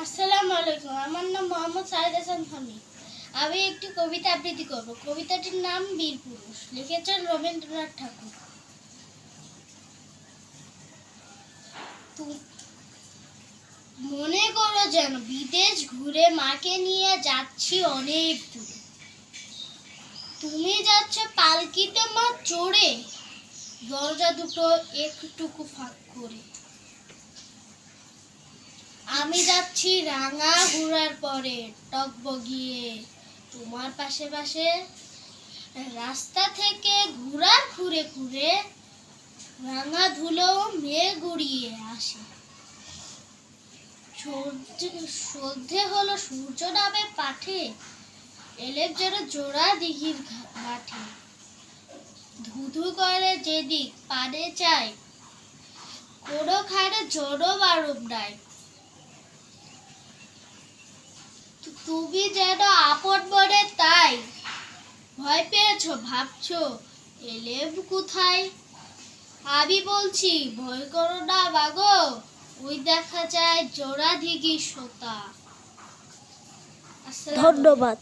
আসসালামু আলাইকুম। আমার নাম মোহাম্মদ সাইদ হাসান ফামি। আমি একটি কবিতা আবৃত্তি করব। কবিতাটির নাম বীর পুরুষ, লিখেছেন রবীন্দ্রনাথ ঠাকুর। মনে করো যেন বিদেশ ঘুরে মাকে নিয়ে যাচ্ছি অনেক দূরে। তুমি যাচ্ছ পালকিতে মা চড়ে, দরজা দুটো একটুকু ফাঁক করে। আমি যাচ্ছি রাঙা ঘোড়ার পরে টকবগিয়ে, তোমার পাশে পাশে রাস্তা থেকে ঘোড়ার ঘুরে ঘুরে রাঙা ধুলো মেঘ গুড়িয়ে আসে। সন্ধে হলো, সূর্য নামে পাঠে, এলেব যেন জোড়া দিঘির মাঠে। ধুধু করে যেদিক পানে চায়, কোনো খানে জনমানব নাই। তুমি যেন আপন মনে তাই ভয় পেয়েছো, ভাবছো এলেব কোথায়। আমি বলছি ভয় করো না মাগো, ওই দেখা যায় জোড়া দিঘির সোতা। ধন্যবাদ।